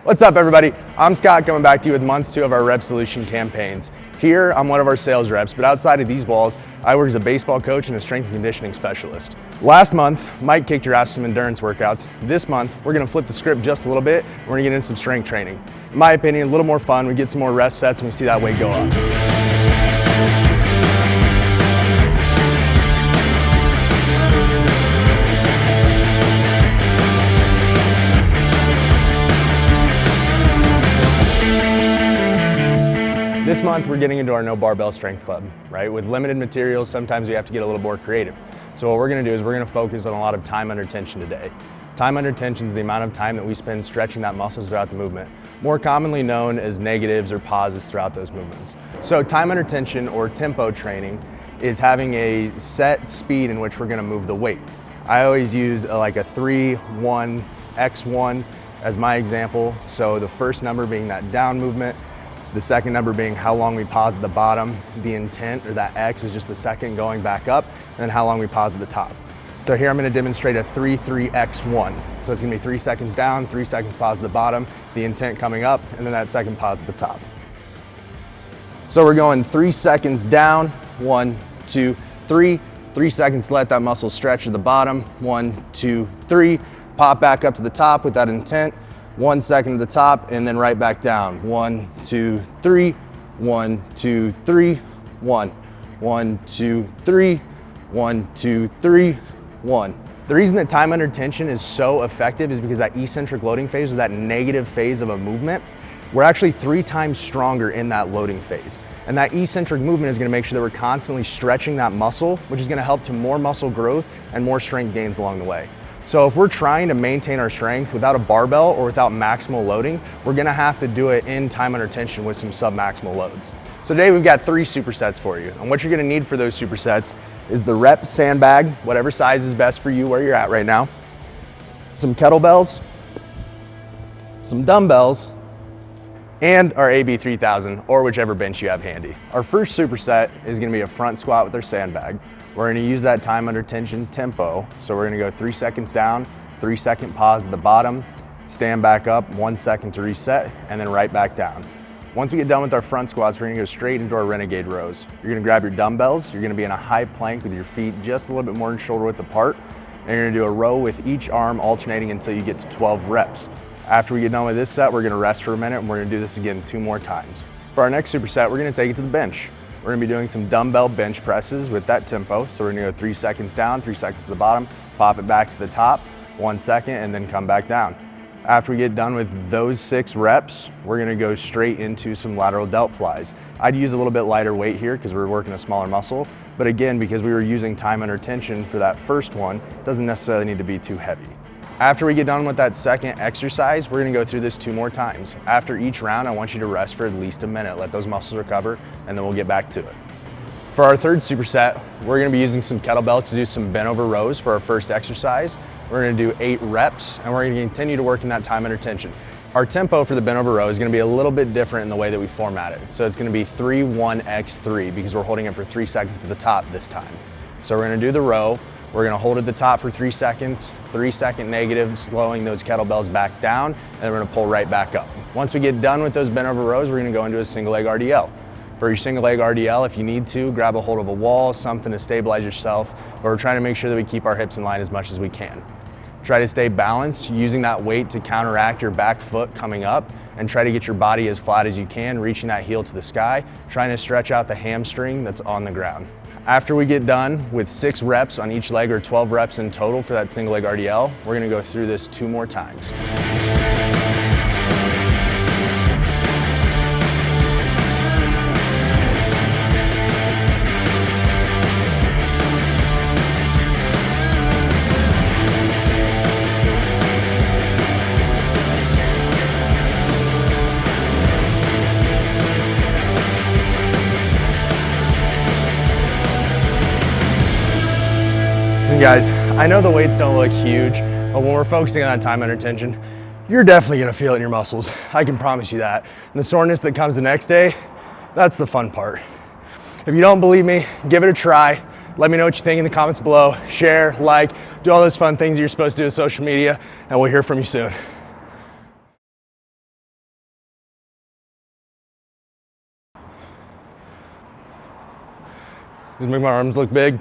What's up, everybody? I'm Scott, coming back to you with month 2 of our REPsolution campaigns. Here, I'm one of our sales reps, but outside of these walls, I work as a baseball coach and a strength and conditioning specialist. Last month, Mike kicked your ass some endurance workouts. This month, we're gonna flip the script just a little bit, and we're gonna get into some strength training. In my opinion, a little more fun, we get some more rest sets, and we see that weight go up. This month, we're getting into our no barbell strength club, right? With limited materials, sometimes we have to get a little more creative. So what we're gonna do is we're gonna focus on a lot of time under tension today. Time under tension is the amount of time that we spend stretching that muscles throughout the movement, more commonly known as negatives or pauses throughout those movements. So time under tension, or tempo training, is having a set speed in which we're gonna move the weight. I always use like a 3-1 X1 as my example. So the first number being that down movement, the second number being how long we pause at the bottom. The intent, or that X, is just the second going back up, and then how long we pause at the top. So here I'm gonna demonstrate a 3-3-X1. So it's gonna be 3 seconds down, 3 seconds pause at the bottom, the intent coming up, and then that second pause at the top. So we're going 3 seconds down, 1, 2, 3. 3 seconds to let that muscle stretch at the bottom, 1, 2, 3. Pop back up to the top with that intent. 1 second to the top, and then right back down. 1, 2, 3, 1, 2, 3, 1, 1, 2, 3, 1, 2, 3, 1. The reason that time under tension is so effective is because that eccentric loading phase, or that negative phase of a movement, we're actually 3 times stronger in that loading phase. And that eccentric movement is gonna make sure that we're constantly stretching that muscle, which is gonna help to more muscle growth and more strength gains along the way. So if we're trying to maintain our strength without a barbell or without maximal loading, we're gonna have to do it in time under tension with some sub-maximal loads. So today we've got 3 supersets for you. And what you're gonna need for those supersets is the rep sandbag, whatever size is best for you where you're at right now, some kettlebells, some dumbbells, and our AB3000, or whichever bench you have handy. Our first superset is gonna be a front squat with our sandbag. We're gonna use that time under tension tempo. So we're gonna go 3 seconds down, 3 second pause at the bottom, stand back up, 1 second to reset, and then right back down. Once we get done with our front squats, we're gonna go straight into our Renegade Rows. You're gonna grab your dumbbells, you're gonna be in a high plank with your feet just a little bit more than shoulder width apart, and you're gonna do a row with each arm alternating until you get to 12 reps. After we get done with this set, we're gonna rest for a minute, and we're gonna do this again 2 more times. For our next superset, we're gonna take it to the bench. We're gonna be doing some dumbbell bench presses with that tempo. So we're gonna go 3 seconds down, 3 seconds to the bottom, pop it back to the top, 1 second, and then come back down. After we get done with those 6 reps, we're gonna go straight into some lateral delt flies. I'd use a little bit lighter weight here because we're working a smaller muscle, but again, because we were using time under tension for that first one, it doesn't necessarily need to be too heavy. After we get done with that second exercise, we're gonna go through this 2 more times. After each round, I want you to rest for at least a minute, let those muscles recover, and then we'll get back to it. For our third superset, we're gonna be using some kettlebells to do some bent over rows for our first exercise. We're gonna do 8 reps, and we're gonna continue to work in that time under tension. Our tempo for the bent over row is gonna be a little bit different in the way that we format it. So it's gonna be 3-1-X-3 because we're holding it for 3 seconds at the top this time. So we're gonna do the row. We're gonna hold at the top for 3 seconds, 3 second negative, slowing those kettlebells back down, and then we're gonna pull right back up. Once we get done with those bent over rows, we're gonna go into a single leg RDL. For your single leg RDL, if you need to, grab a hold of a wall, something to stabilize yourself, but we're trying to make sure that we keep our hips in line as much as we can. Try to stay balanced, using that weight to counteract your back foot coming up, and try to get your body as flat as you can, reaching that heel to the sky, trying to stretch out the hamstring that's on the ground. After we get done with 6 reps on each leg, or 12 reps in total for that single leg RDL, we're gonna go through this 2 more times. Guys, I know the weights don't look huge, but when we're focusing on that time under tension, you're definitely gonna feel it in your muscles. I can promise you that. And the soreness that comes the next day, that's the fun part. If you don't believe me, give it a try. Let me know what you think in the comments below. Share, like, do all those fun things that you're supposed to do with social media, and we'll hear from you soon. Does it make my arms look big?